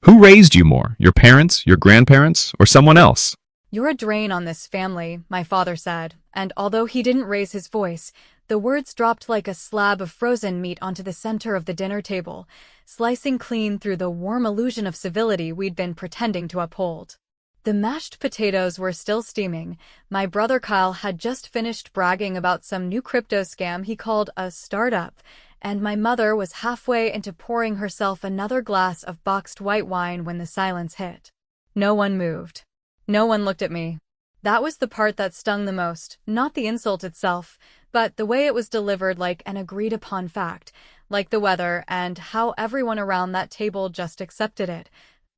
Who raised you more, your parents, your grandparents, or someone else? "You're a drain on this family," my father said, and although he didn't raise his voice, the words dropped like a slab of frozen meat onto the center of the dinner table, slicing clean through the warm illusion of civility we'd been pretending to uphold. The mashed potatoes were still steaming. My brother Kyle had just finished bragging about some new crypto scam he called a startup, and my mother was halfway into pouring herself another glass of boxed white wine when the silence hit. No one moved. No one looked at me. That was the part that stung the most, not the insult itself, but the way it was delivered like an agreed-upon fact, like the weather and how everyone around that table just accepted it,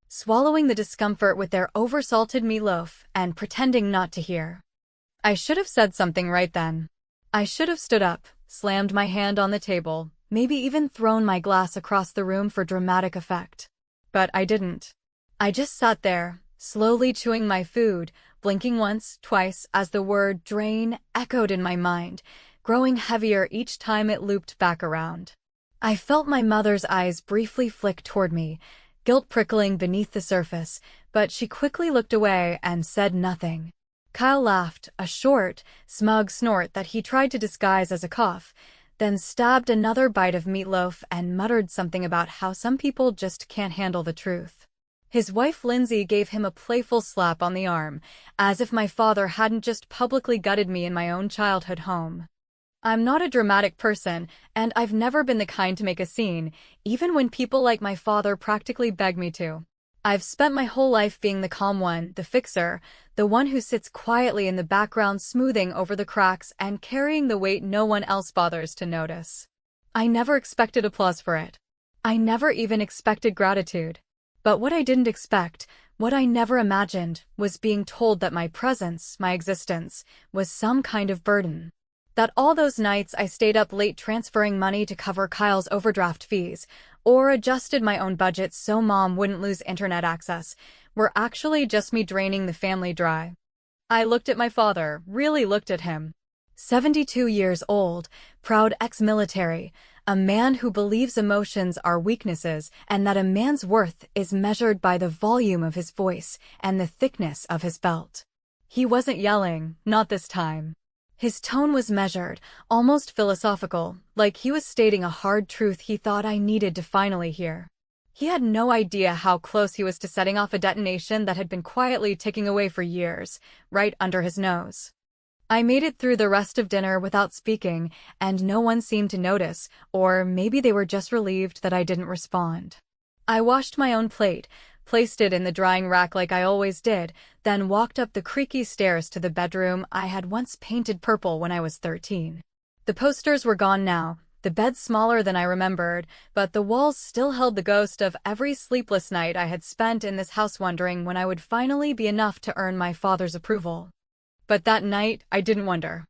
swallowing the discomfort with their oversalted meatloaf and pretending not to hear. I should have said something right then. I should have stood up, slammed my hand on the table, maybe even thrown my glass across the room for dramatic effect. But I didn't. I just sat there, slowly chewing my food, blinking once, twice, as the word drain echoed in my mind, growing heavier each time it looped back around. I felt my mother's eyes briefly flick toward me, guilt prickling beneath the surface, but she quickly looked away and said nothing. Kyle laughed, a short, smug snort that he tried to disguise as a cough, then stabbed another bite of meatloaf and muttered something about how some people just can't handle the truth. His wife Lindsay gave him a playful slap on the arm, as if my father hadn't just publicly gutted me in my own childhood home. I'm not a dramatic person, and I've never been the kind to make a scene, even when people like my father practically beg me to. I've spent my whole life being the calm one, the fixer, the one who sits quietly in the background smoothing over the cracks and carrying the weight no one else bothers to notice. I never expected applause for it. I never even expected gratitude. But what I didn't expect, what I never imagined, was being told that my presence, my existence, was some kind of burden. That all those nights I stayed up late transferring money to cover Kyle's overdraft fees, or adjusted my own budget so Mom wouldn't lose internet access, were actually just me draining the family dry. I looked at my father, really looked at him. 72 years old, proud ex-military, a man who believes emotions are weaknesses and that a man's worth is measured by the volume of his voice and the thickness of his belt. He wasn't yelling, not this time. His tone was measured, almost philosophical, like he was stating a hard truth he thought I needed to finally hear. He had no idea how close he was to setting off a detonation that had been quietly ticking away for years, right under his nose. I made it through the rest of dinner without speaking, and no one seemed to notice, or maybe they were just relieved that I didn't respond. I washed my own plate, placed it in the drying rack like I always did, then walked up the creaky stairs to the bedroom I had once painted purple when I was 13. The posters were gone now, the bed smaller than I remembered, but the walls still held the ghost of every sleepless night I had spent in this house wondering when I would finally be enough to earn my father's approval. But that night, I didn't wonder.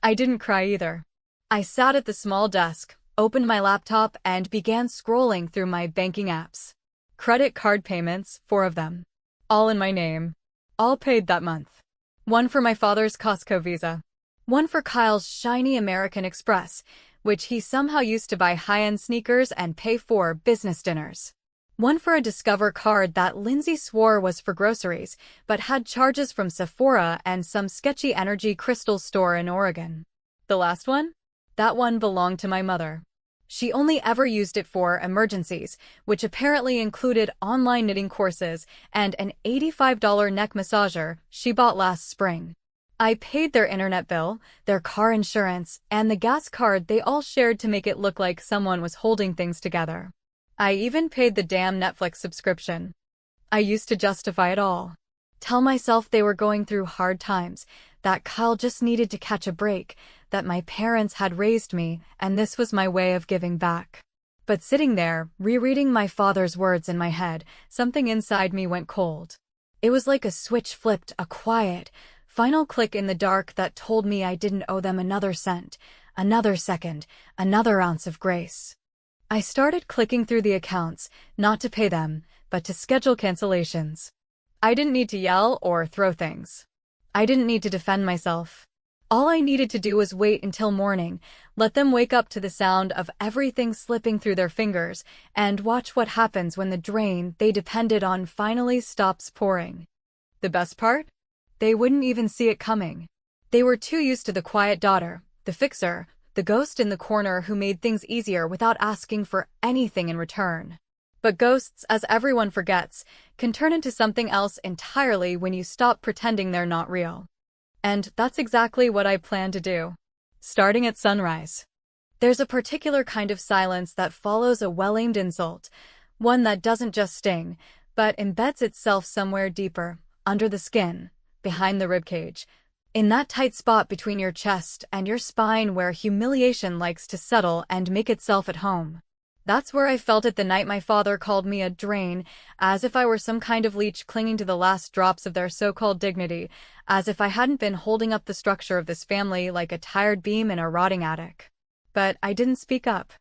I didn't cry either. I sat at the small desk, opened my laptop, and began scrolling through my banking apps. Credit card payments, 4 of them. All in my name. All paid that month. One for my father's Costco Visa. One for Kyle's shiny American Express, which he somehow used to buy high-end sneakers and pay for business dinners. One for a Discover card that Lindsay swore was for groceries, but had charges from Sephora and some sketchy energy crystal store in Oregon. The last one? That one belonged to my mother. She only ever used it for emergencies, which apparently included online knitting courses and an $85 neck massager she bought last spring. I paid their internet bill, their car insurance, and the gas card they all shared to make it look like someone was holding things together. I even paid the damn Netflix subscription. I used to justify it all. Tell myself they were going through hard times, that Kyle just needed to catch a break, that my parents had raised me, and this was my way of giving back. But sitting there, rereading my father's words in my head, something inside me went cold. It was like a switch flipped, a quiet, final click in the dark that told me I didn't owe them another cent, another second, another ounce of grace. I started clicking through the accounts, not to pay them, but to schedule cancellations. I didn't need to yell or throw things. I didn't need to defend myself. All I needed to do was wait until morning, let them wake up to the sound of everything slipping through their fingers, and watch what happens when the drain they depended on finally stops pouring. The best part? They wouldn't even see it coming. They were too used to the quiet daughter, the fixer, the ghost in the corner who made things easier without asking for anything in return. But ghosts, as everyone forgets, can turn into something else entirely when you stop pretending they're not real. And that's exactly what I plan to do. Starting at sunrise. There's a particular kind of silence that follows a well-aimed insult, one that doesn't just sting, but embeds itself somewhere deeper, under the skin, behind the ribcage, in that tight spot between your chest and your spine where humiliation likes to settle and make itself at home. That's where I felt it the night my father called me a drain, as if I were some kind of leech clinging to the last drops of their so-called dignity, as if I hadn't been holding up the structure of this family like a tired beam in a rotting attic. But I didn't speak up.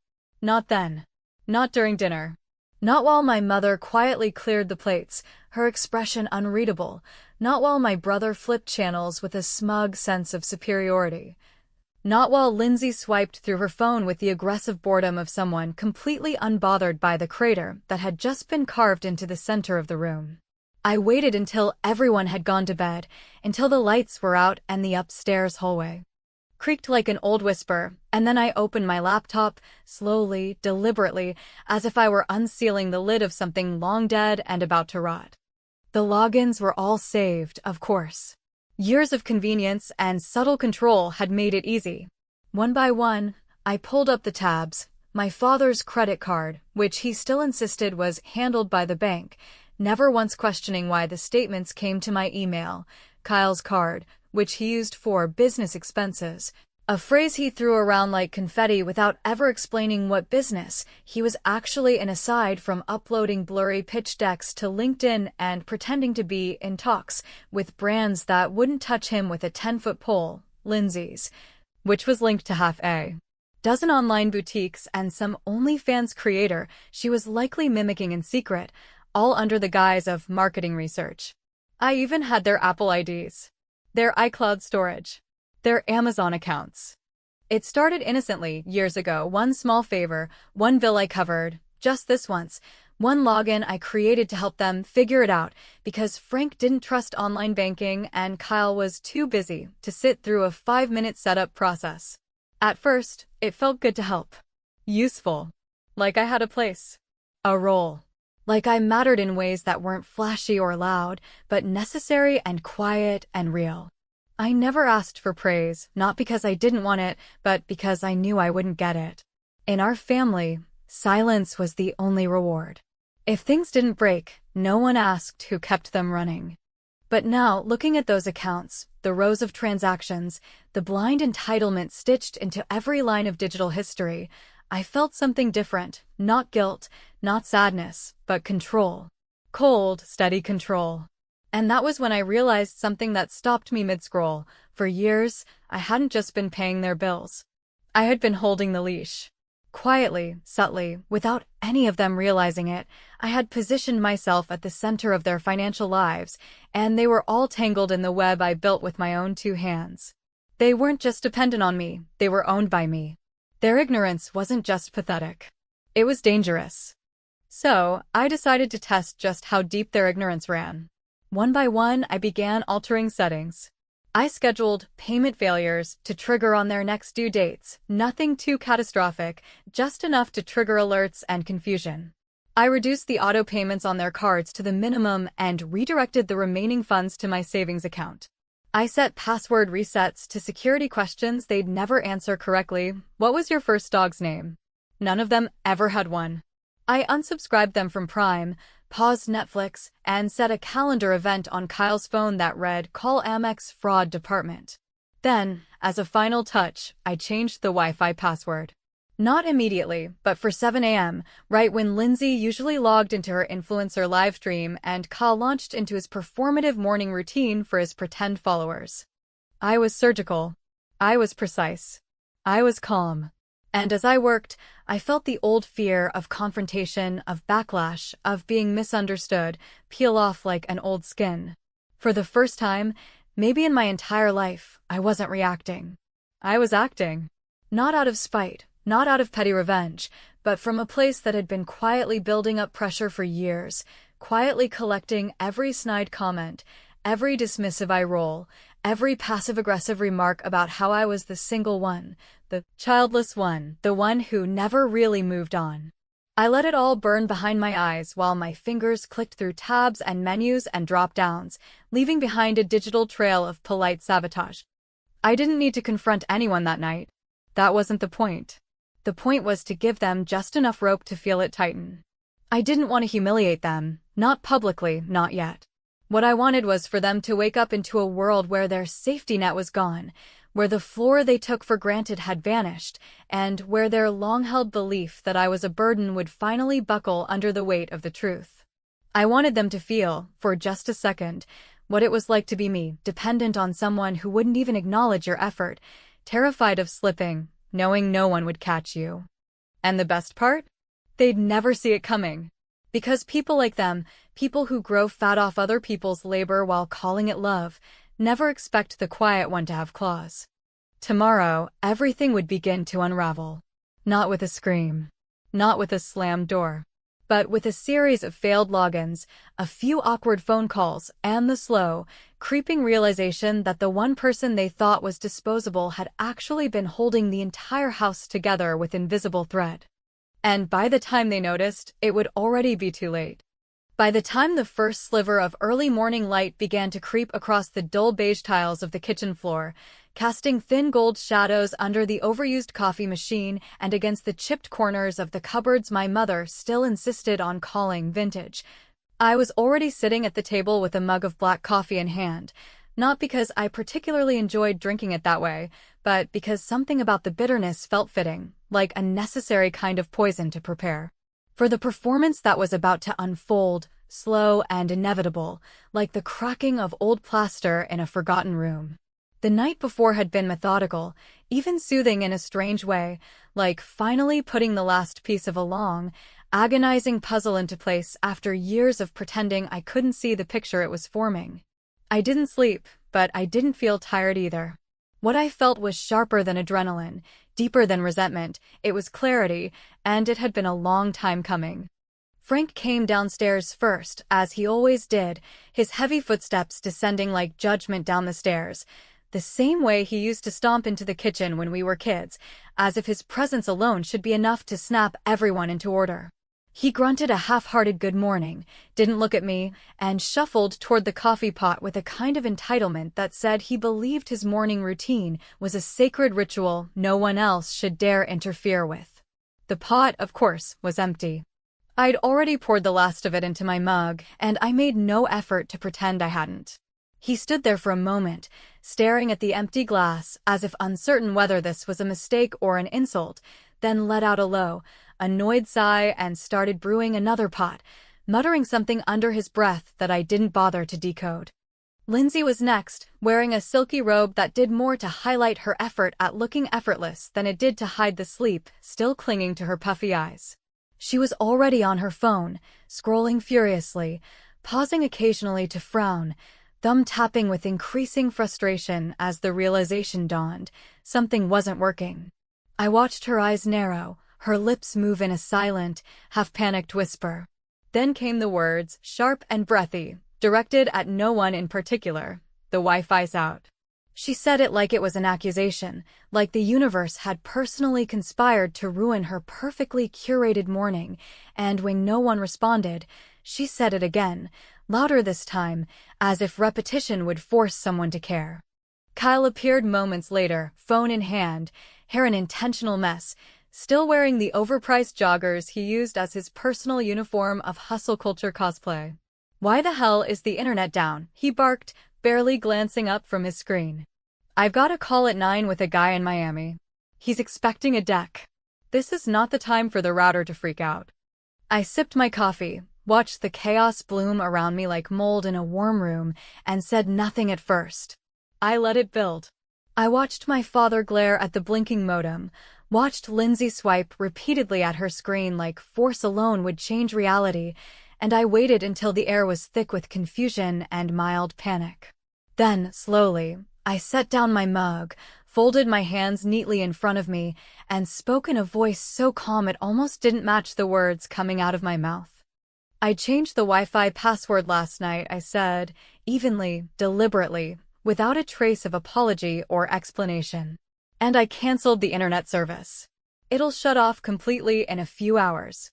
Not then. Not during dinner. Not while my mother quietly cleared the plates, her expression unreadable. Not while my brother flipped channels with a smug sense of superiority. Not while Lindsay swiped through her phone with the aggressive boredom of someone completely unbothered by the crater that had just been carved into the center of the room. I waited until everyone had gone to bed, until the lights were out and the upstairs hallway creaked like an old whisper, and then I opened my laptop, slowly, deliberately, as if I were unsealing the lid of something long dead and about to rot. The logins were all saved, of course. Years of convenience and subtle control had made it easy. One by one, I pulled up the tabs. My father's credit card, which he still insisted was handled by the bank, never once questioning why the statements came to my email. Kyle's card, which he used for business expenses, a phrase he threw around like confetti without ever explaining what business. He was actually an aside from uploading blurry pitch decks to LinkedIn and pretending to be in talks with brands that wouldn't touch him with a 10-foot pole, Lindsay's, which was linked to half a dozen online boutiques and some OnlyFans creator she was likely mimicking in secret, all under the guise of marketing research. I even had their Apple IDs, their iCloud storage, their Amazon accounts. It started innocently years ago. One small favor, one bill I covered, just this once, one login I created to help them figure it out because Frank didn't trust online banking and Kyle was too busy to sit through a 5-minute setup process. At first, it felt good to help. Useful. Like I had a place. A role. Like I mattered in ways that weren't flashy or loud, but necessary and quiet and real. I never asked for praise, not because I didn't want it, but because I knew I wouldn't get it. In our family, silence was the only reward. If things didn't break, no one asked who kept them running. But now, looking at those accounts, the rows of transactions, the blind entitlement stitched into every line of digital history, I felt something different. Not guilt, not sadness, but control. Cold, steady control. And that was when I realized something that stopped me mid-scroll. For years, I hadn't just been paying their bills. I had been holding the leash. Quietly, subtly, without any of them realizing it, I had positioned myself at the center of their financial lives, and they were all tangled in the web I built with my own 2 hands. They weren't just dependent on me, they were owned by me. Their ignorance wasn't just pathetic. It was dangerous. So, I decided to test just how deep their ignorance ran. One by one, I began altering settings. I scheduled payment failures to trigger on their next due dates, nothing too catastrophic, just enough to trigger alerts and confusion. I reduced the auto payments on their cards to the minimum and redirected the remaining funds to my savings account. I set password resets to security questions they'd never answer correctly. What was your first dog's name? None of them ever had one. I unsubscribed them from Prime, paused Netflix, and set a calendar event on Kyle's phone that read, "Call Amex Fraud Department." Then, as a final touch, I changed the Wi-Fi password. Not immediately, but for 7 a.m., right when Lindsay usually logged into her influencer livestream and Kyle launched into his performative morning routine for his pretend followers. I was surgical. I was precise. I was calm. And as I worked, I felt the old fear of confrontation, of backlash, of being misunderstood, peel off like an old skin. For the first time, Maybe in my entire life, I wasn't reacting. I was acting. Not out of spite, not out of petty revenge, but from a place that had been quietly building up pressure for years, quietly collecting every snide comment, every dismissive eye roll, every passive-aggressive remark about how I was the single one, the childless one, the one who never really moved on. I let it all burn behind my eyes while my fingers clicked through tabs and menus and drop-downs, leaving behind a digital trail of polite sabotage. I didn't need to confront anyone that night. That wasn't the point. The point was to give them just enough rope to feel it tighten. I didn't want to humiliate them, not publicly, not yet. What I wanted was for them to wake up into a world where their safety net was gone, where the floor they took for granted had vanished, and where their long-held belief that I was a burden would finally buckle under the weight of the truth. I wanted them to feel, for just a second, what it was like to be me, dependent on someone who wouldn't even acknowledge your effort, terrified of slipping, knowing no one would catch you. And the best part? They'd never see it coming. Because people like them, people who grow fat off other people's labor while calling it love, never expect the quiet one to have claws. Tomorrow, everything would begin to unravel. Not with a scream. Not with a slammed door. But with a series of failed logins, a few awkward phone calls, and the slow, creeping realization that the one person they thought was disposable had actually been holding the entire house together with invisible thread. And by the time they noticed, it would already be too late. By the time the first sliver of early morning light began to creep across the dull beige tiles of the kitchen floor, casting thin gold shadows under the overused coffee machine and against the chipped corners of the cupboards my mother still insisted on calling vintage, I was already sitting at the table with a mug of black coffee in hand, not because I particularly enjoyed drinking it that way, but because something about the bitterness felt fitting, like a necessary kind of poison to prepare. For the performance that was about to unfold, slow and inevitable, like the cracking of old plaster in a forgotten room. The night before had been methodical, even soothing in a strange way, like finally putting the last piece of a long, agonizing puzzle into place after years of pretending I couldn't see the picture it was forming. I didn't sleep, but I didn't feel tired either. What I felt was sharper than adrenaline, deeper than resentment, it was clarity, and it had been a long time coming. Frank came downstairs first, as he always did, his heavy footsteps descending like judgment down the stairs, the same way he used to stomp into the kitchen when we were kids, as if his presence alone should be enough to snap everyone into order. He grunted a half-hearted good morning, didn't look at me, and shuffled toward the coffee pot with a kind of entitlement that said he believed his morning routine was a sacred ritual no one else should dare interfere with. The pot, of course, was empty. I'd already poured the last of it into my mug, and I made no effort to pretend I hadn't. He stood there for a moment, staring at the empty glass as if uncertain whether this was a mistake or an insult, then let out a low, annoyed sigh and started brewing another pot, muttering something under his breath that I didn't bother to decode. Lindsay was next, wearing a silky robe that did more to highlight her effort at looking effortless than it did to hide the sleep still clinging to her puffy eyes. She was already on her phone, scrolling furiously, pausing occasionally to frown, thumb tapping with increasing frustration as the realization dawned, something wasn't working. I watched her eyes narrow, her lips move in a silent, half-panicked whisper. Then came the words, sharp and breathy, directed at no one in particular, "The Wi-Fi's out." She said it like it was an accusation, like the universe had personally conspired to ruin her perfectly curated morning, and when no one responded, she said it again, louder this time, as if repetition would force someone to care. Kyle appeared moments later, phone in hand, hair an intentional mess, still wearing the overpriced joggers he used as his personal uniform of hustle culture cosplay. "Why the hell is the internet down?" he barked, barely glancing up from his screen. "I've got a call at 9 with a guy in Miami. He's expecting a deck. This is not the time for the router to freak out." I sipped my coffee, watched the chaos bloom around me like mold in a warm room, and said nothing at first. I let it build. I watched my father glare at the blinking modem, watched Lindsay swipe repeatedly at her screen like force alone would change reality, and I waited until the air was thick with confusion and mild panic. Then, slowly, I set down my mug, folded my hands neatly in front of me, and spoke in a voice so calm it almost didn't match the words coming out of my mouth. "I changed the Wi-Fi password last night," I said, evenly, deliberately, without a trace of apology or explanation. "And I canceled the internet service. It'll shut off completely in a few hours."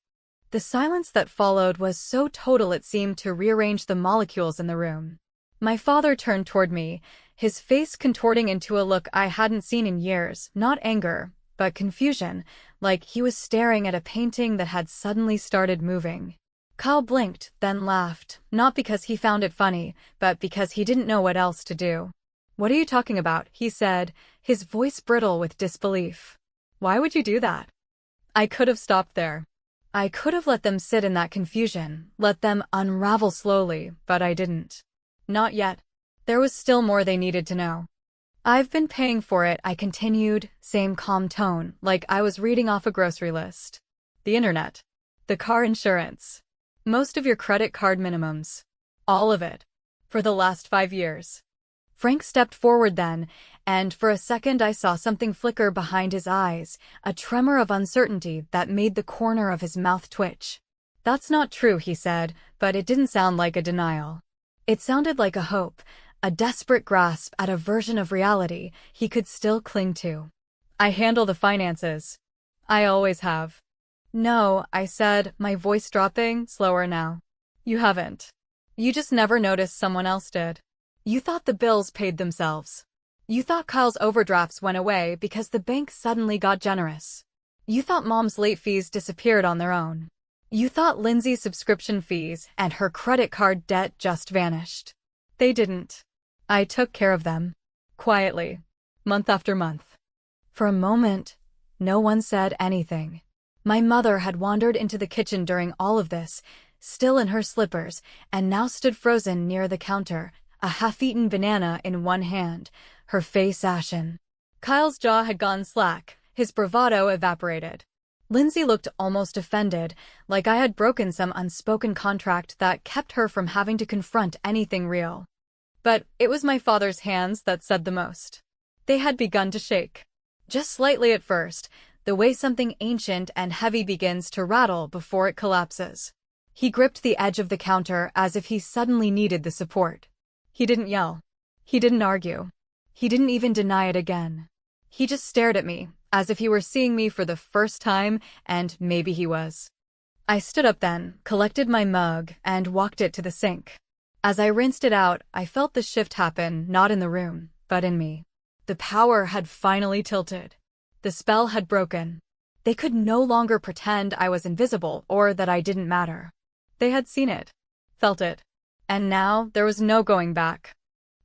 The silence that followed was so total it seemed to rearrange the molecules in the room. My father turned toward me, his face contorting into a look I hadn't seen in years, not anger, but confusion, like he was staring at a painting that had suddenly started moving. Kyle blinked, then laughed, not because he found it funny, but because he didn't know what else to do. "What are you talking about?" he said, his voice brittle with disbelief. "Why would you do that?" I could have stopped there. I could have let them sit in that confusion, let them unravel slowly, but I didn't. Not yet. There was still more they needed to know. "I've been paying for it," I continued, same calm tone, like I was reading off a grocery list. "The internet. The car insurance. Most of your credit card minimums. All of it. For the last 5 years. Frank stepped forward then, and for a second I saw something flicker behind his eyes, a tremor of uncertainty that made the corner of his mouth twitch. "That's not true," he said, but it didn't sound like a denial. It sounded like a hope, a desperate grasp at a version of reality he could still cling to. "I handle the finances. I always have." "No," I said, my voice dropping, slower now. "You haven't. You just never noticed someone else did. You thought the bills paid themselves. You thought Kyle's overdrafts went away because the bank suddenly got generous. You thought Mom's late fees disappeared on their own. You thought Lindsay's subscription fees and her credit card debt just vanished. They didn't. I took care of them. Quietly. Month after month." For a moment, no one said anything. My mother had wandered into the kitchen during all of this, still in her slippers, and now stood frozen near the counter, a half-eaten banana in one hand, her face ashen. Kyle's jaw had gone slack, his bravado evaporated. Lindsay looked almost offended, like I had broken some unspoken contract that kept her from having to confront anything real. But it was my father's hands that said the most. They had begun to shake. Just slightly at first, the way something ancient and heavy begins to rattle before it collapses. He gripped the edge of the counter as if he suddenly needed the support. He didn't yell. He didn't argue. He didn't even deny it again. He just stared at me, as if he were seeing me for the first time, and maybe he was. I stood up then, collected my mug, and walked it to the sink. As I rinsed it out, I felt the shift happen, not in the room, but in me. The power had finally tilted. The spell had broken. They could no longer pretend I was invisible or that I didn't matter. They had seen it, felt it, and now there was no going back.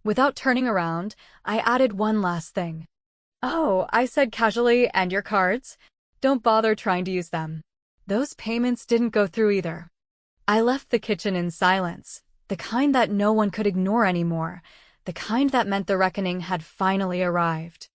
Without turning around, I added one last thing. "Oh," I said casually, "and your cards? Don't bother trying to use them. Those payments didn't go through either." I left the kitchen in silence, the kind that no one could ignore anymore, the kind that meant the reckoning had finally arrived.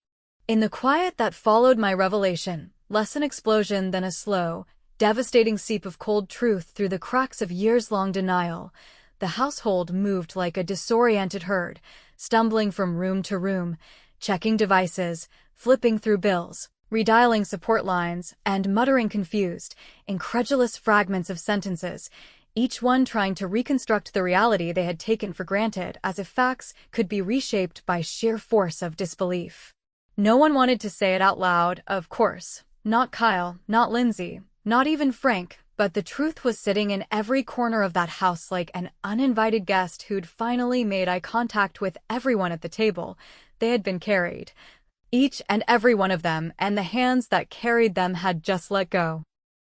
In the quiet that followed my revelation, less an explosion than a slow, devastating seep of cold truth through the cracks of years-long denial, the household moved like a disoriented herd, stumbling from room to room, checking devices, flipping through bills, redialing support lines, and muttering confused, incredulous fragments of sentences, each one trying to reconstruct the reality they had taken for granted as if facts could be reshaped by sheer force of disbelief. No one wanted to say it out loud, of course. Not Kyle, not Lindsay, not even Frank, but the truth was sitting in every corner of that house like an uninvited guest who'd finally made eye contact with everyone at the table. They had been carried. Each and every one of them, and the hands that carried them had just let go.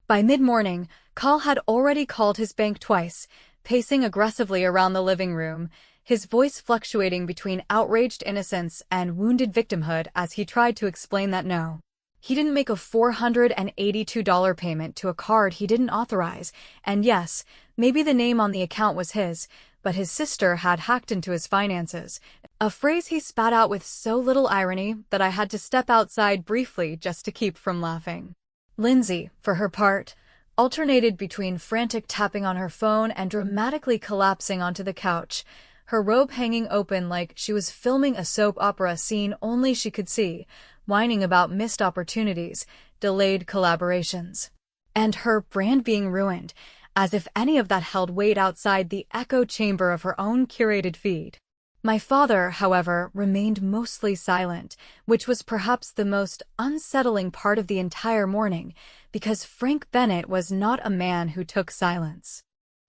By mid-morning, Kyle had already called his bank twice, pacing aggressively around the living room, his voice fluctuating between outraged innocence and wounded victimhood as he tried to explain that no. He didn't make a $482 payment to a card he didn't authorize, and yes, maybe the name on the account was his, but his sister had hacked into his finances, a phrase he spat out with so little irony that I had to step outside briefly just to keep from laughing. Lindsay, for her part, alternated between frantic tapping on her phone and dramatically collapsing onto the couch, her robe hanging open like she was filming a soap opera scene only she could see, whining about missed opportunities, delayed collaborations, and her brand being ruined, as if any of that held weight outside the echo chamber of her own curated feed. My father, however, remained mostly silent, which was perhaps the most unsettling part of the entire morning, because Frank Bennett was not a man who took silence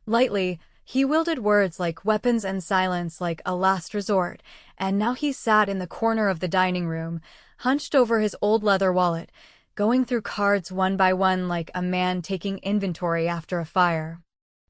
lightly. He wielded words like weapons and silence like a last resort, and now he sat in the corner of the dining room, hunched over his old leather wallet, going through cards one by one like a man taking inventory after a fire.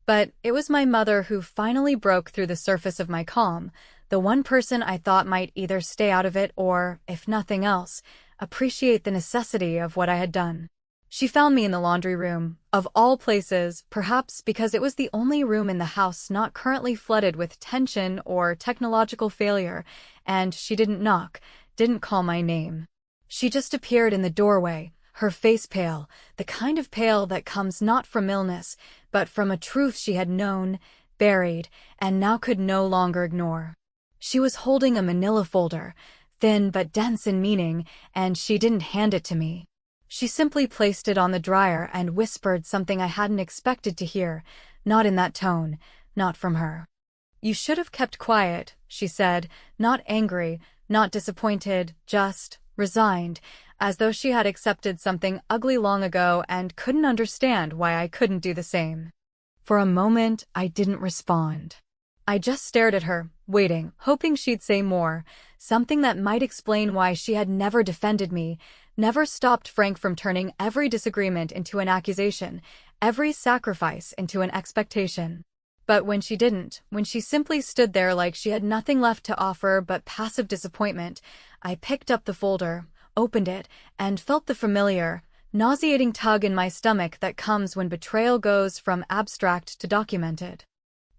But it was my mother who finally broke through the surface of my calm, the one person I thought might either stay out of it or, if nothing else, appreciate the necessity of what I had done. She found me in the laundry room, of all places, perhaps because it was the only room in the house not currently flooded with tension or technological failure, and she didn't knock, didn't call my name. She just appeared in the doorway, her face pale, the kind of pale that comes not from illness, but from a truth she had known, buried, and now could no longer ignore. She was holding a manila folder, thin but dense in meaning, and she didn't hand it to me. She simply placed it on the dryer and whispered something I hadn't expected to hear, not in that tone, not from her. "You should have kept quiet," she said, not angry, not disappointed, just resigned, as though she had accepted something ugly long ago and couldn't understand why I couldn't do the same. For a moment, I didn't respond. I just stared at her, waiting, hoping she'd say more, something that might explain why she had never defended me, never stopped Frank from turning every disagreement into an accusation, every sacrifice into an expectation. But when she didn't, when she simply stood there like she had nothing left to offer but passive disappointment, I picked up the folder, opened it, and felt the familiar, nauseating tug in my stomach that comes when betrayal goes from abstract to documented.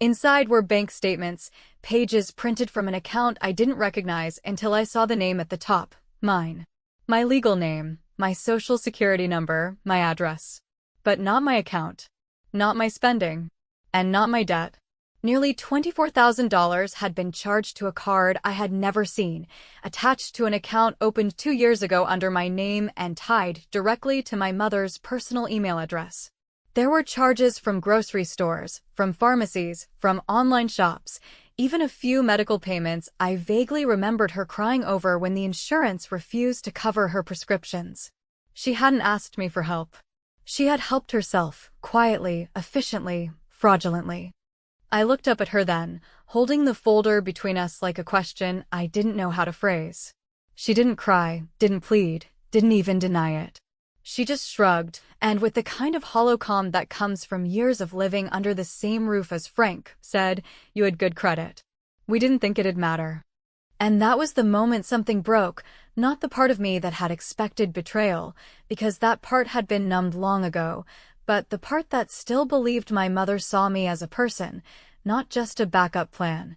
Inside were bank statements, pages printed from an account I didn't recognize until I saw the name at the top, mine. My legal name, my social security number, my address. But not my account. Not my spending. And not my debt. Nearly $24,000 had been charged to a card I had never seen, attached to an account opened 2 years ago under my name and tied directly to my mother's personal email address. There were charges from grocery stores, from pharmacies, from online shops, even a few medical payments I vaguely remembered her crying over when the insurance refused to cover her prescriptions. She hadn't asked me for help. She had helped herself, quietly, efficiently, fraudulently. I looked up at her then, holding the folder between us like a question I didn't know how to phrase. She didn't cry, didn't plead, didn't even deny it. She just shrugged, and with the kind of hollow calm that comes from years of living under the same roof as Frank, said, "You had good credit. We didn't think it'd matter." And that was the moment something broke, not the part of me that had expected betrayal, because that part had been numbed long ago, but the part that still believed my mother saw me as a person, not just a backup plan,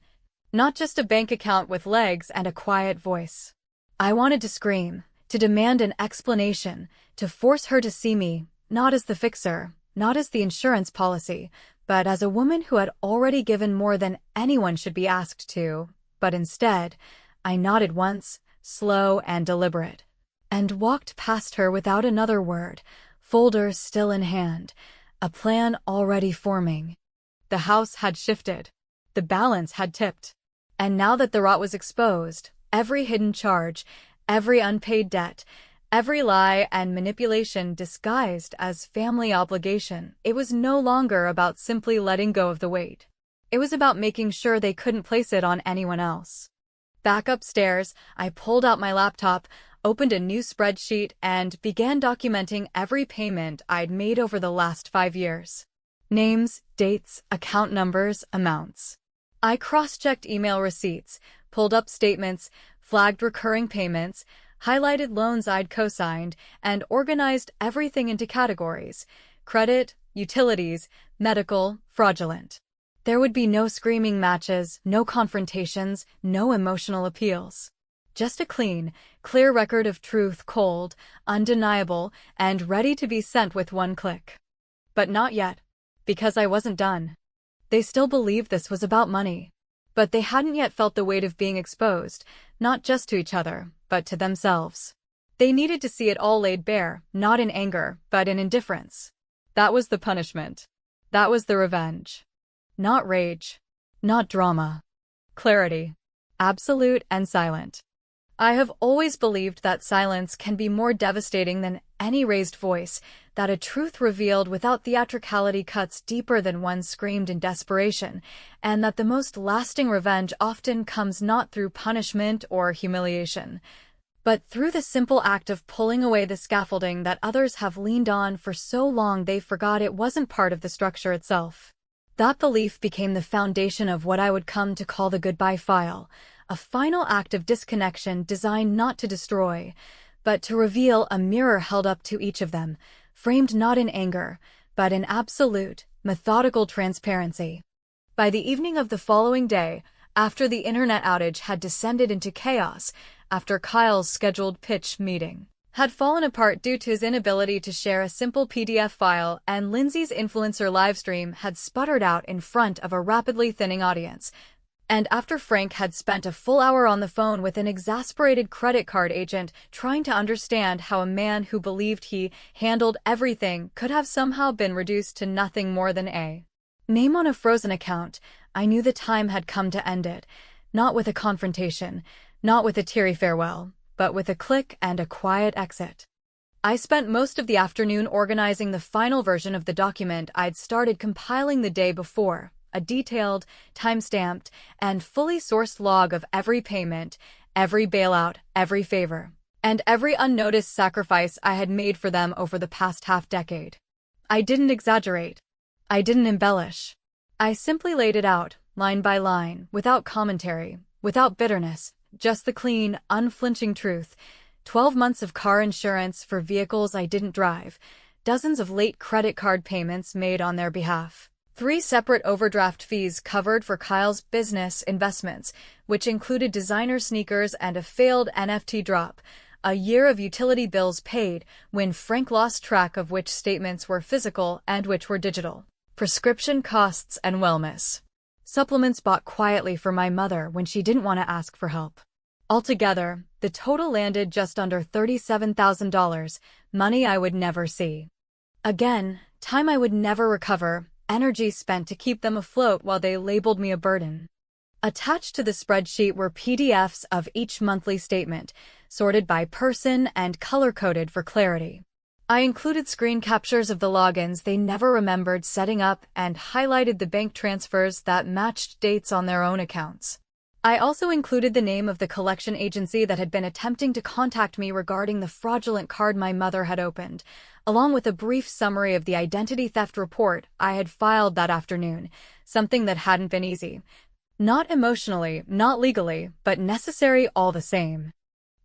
not just a bank account with legs and a quiet voice. I wanted to scream, to demand an explanation, to force her to see me, not as the fixer, not as the insurance policy, but as a woman who had already given more than anyone should be asked to. But instead, I nodded once, slow and deliberate, and walked past her without another word, folder still in hand, a plan already forming. The house had shifted. The balance had tipped. And now that the rot was exposed, every hidden charge, every unpaid debt, every lie and manipulation disguised as family obligation, it was no longer about simply letting go of the weight. It was about making sure they couldn't place it on anyone else. Back upstairs, I pulled out my laptop, opened a new spreadsheet, and began documenting every payment I'd made over the last 5 years. Names, dates, account numbers, amounts. I cross-checked email receipts, pulled up statements, flagged recurring payments, highlighted loans I'd co-signed, and organized everything into categories: credit, utilities, medical, fraudulent. There would be no screaming matches, no confrontations, no emotional appeals. Just a clean, clear record of truth, cold, undeniable, and ready to be sent with one click. But not yet, because I wasn't done. They still believed this was about money. But they hadn't yet felt the weight of being exposed, not just to each other, but to themselves. They needed to see it all laid bare, not in anger, but in indifference. That was the punishment. That was the revenge. Not rage. Not drama. Clarity. Absolute and silent. I have always believed that silence can be more devastating than any raised voice, that a truth revealed without theatricality cuts deeper than one screamed in desperation, and that the most lasting revenge often comes not through punishment or humiliation, but through the simple act of pulling away the scaffolding that others have leaned on for so long they forgot it wasn't part of the structure itself. That belief became the foundation of what I would come to call the goodbye file, a final act of disconnection designed not to destroy, but to reveal a mirror held up to each of them, framed not in anger, but in absolute, methodical transparency. By the evening of the following day, after the internet outage had descended into chaos, after Kyle's scheduled pitch meeting had fallen apart due to his inability to share a simple PDF file, and Lindsay's influencer livestream had sputtered out in front of a rapidly thinning audience, and after Frank had spent a full hour on the phone with an exasperated credit card agent trying to understand how a man who believed he handled everything could have somehow been reduced to nothing more than a name on a frozen account, I knew the time had come to end it, not with a confrontation, not with a teary farewell, but with a click and a quiet exit. I spent most of the afternoon organizing the final version of the document I'd started compiling the day before, a detailed, time-stamped, and fully sourced log of every payment, every bailout, every favor, and every unnoticed sacrifice I had made for them over the past half-decade. I didn't exaggerate. I didn't embellish. I simply laid it out, line by line, without commentary, without bitterness, just the clean, unflinching truth. 12 months of car insurance for vehicles I didn't drive, dozens of late credit card payments made on their behalf, 3 separate overdraft fees covered for Kyle's business investments, which included designer sneakers and a failed NFT drop, a year of utility bills paid when Frank lost track of which statements were physical and which were digital, prescription costs and wellness supplements bought quietly for my mother when she didn't want to ask for help. Altogether, the total landed just under $37,000, money I would never see again, time I would never recover, energy spent to keep them afloat while they labeled me a burden. Attached to the spreadsheet were PDFs of each monthly statement, sorted by person and color-coded for clarity. I included screen captures of the logins they never remembered setting up and highlighted the bank transfers that matched dates on their own accounts. I also included the name of the collection agency that had been attempting to contact me regarding the fraudulent card my mother had opened, along with a brief summary of the identity theft report I had filed that afternoon, something that hadn't been easy. Not emotionally, not legally, but necessary all the same.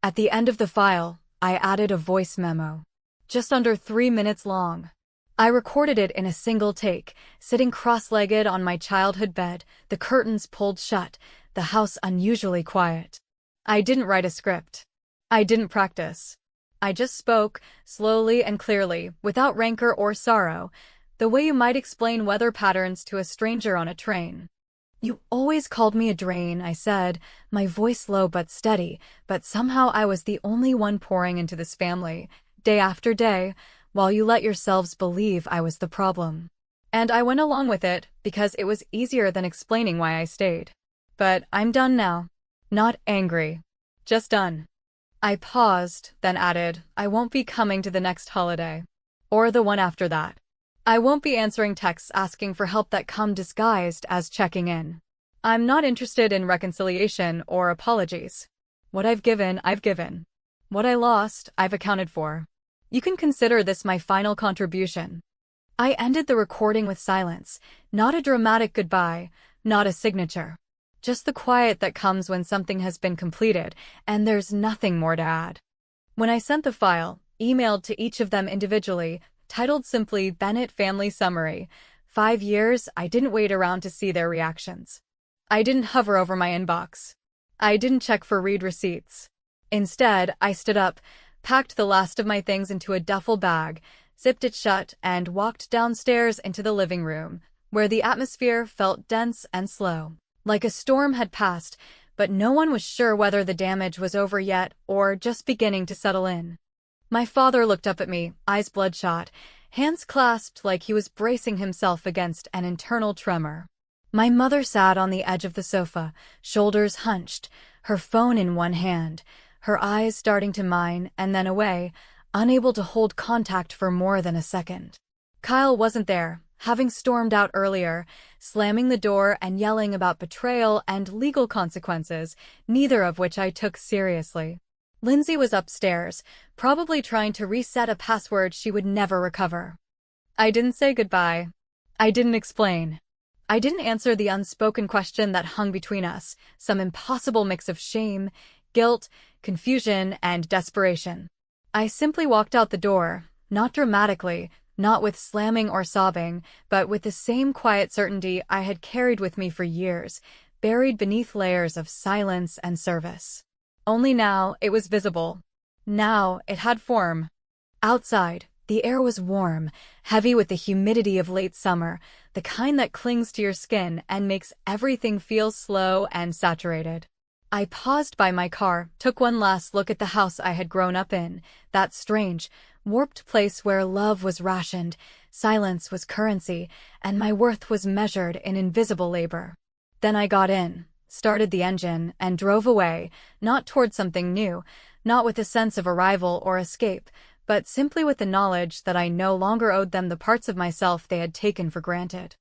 At the end of the file, I added a voice memo. Just under 3 minutes long. I recorded it in a single take, sitting cross-legged on my childhood bed, the curtains pulled shut, the house unusually quiet. I didn't write a script. I didn't practice. I just spoke, slowly and clearly, without rancor or sorrow, the way you might explain weather patterns to a stranger on a train. You always called me a drain, I said, my voice low but steady, but somehow I was the only one pouring into this family, day after day, while you let yourselves believe I was the problem. And I went along with it because it was easier than explaining why I stayed. But I'm done now. Not angry. Just done. I paused, then added, I won't be coming to the next holiday. Or the one after that. I won't be answering texts asking for help that come disguised as checking in. I'm not interested in reconciliation or apologies. What I've given, I've given. What I lost, I've accounted for. You can consider this my final contribution. I ended the recording with silence, not a dramatic goodbye, not a signature. Just the quiet that comes when something has been completed, and there's nothing more to add. When I sent the file, emailed to each of them individually, titled simply Bennett Family Summary, 5 years, I didn't wait around to see their reactions. I didn't hover over my inbox. I didn't check for read receipts. Instead, I stood up, packed the last of my things into a duffel bag, zipped it shut, and walked downstairs into the living room, where the atmosphere felt dense and slow. Like a storm had passed, but no one was sure whether the damage was over yet or just beginning to settle in. My father looked up at me, eyes bloodshot, hands clasped like he was bracing himself against an internal tremor. My mother sat on the edge of the sofa, shoulders hunched, her phone in one hand, her eyes darting to mine and then away, unable to hold contact for more than a second. Kyle wasn't there, having stormed out earlier, slamming the door and yelling about betrayal and legal consequences, neither of which I took seriously. Lindsay was upstairs, probably trying to reset a password she would never recover. I didn't say goodbye. I didn't explain. I didn't answer the unspoken question that hung between us, some impossible mix of shame, guilt, confusion, and desperation. I simply walked out the door, not dramatically, not with slamming or sobbing, but with the same quiet certainty I had carried with me for years, buried beneath layers of silence and service. Only now it was visible. Now it had form. Outside, the air was warm, heavy with the humidity of late summer, the kind that clings to your skin and makes everything feel slow and saturated. I paused by my car, took one last look at the house I had grown up in, that strange, warped place where love was rationed, silence was currency, and my worth was measured in invisible labor. Then I got in, started the engine, and drove away, not toward something new, not with a sense of arrival or escape, but simply with the knowledge that I no longer owed them the parts of myself they had taken for granted.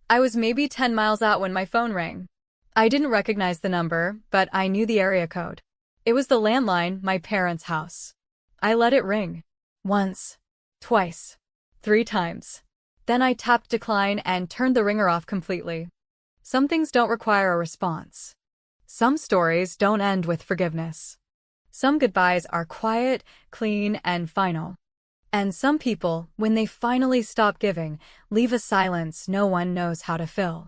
I was maybe 10 miles out when my phone rang. I didn't recognize the number, but I knew the area code. It was the landline, my parents' house. I let it ring. Once, twice, 3 times. Then I tapped decline and turned the ringer off completely. Some things don't require a response. Some stories don't end with forgiveness. Some goodbyes are quiet, clean, and final. And some people, when they finally stop giving, leave a silence no one knows how to fill.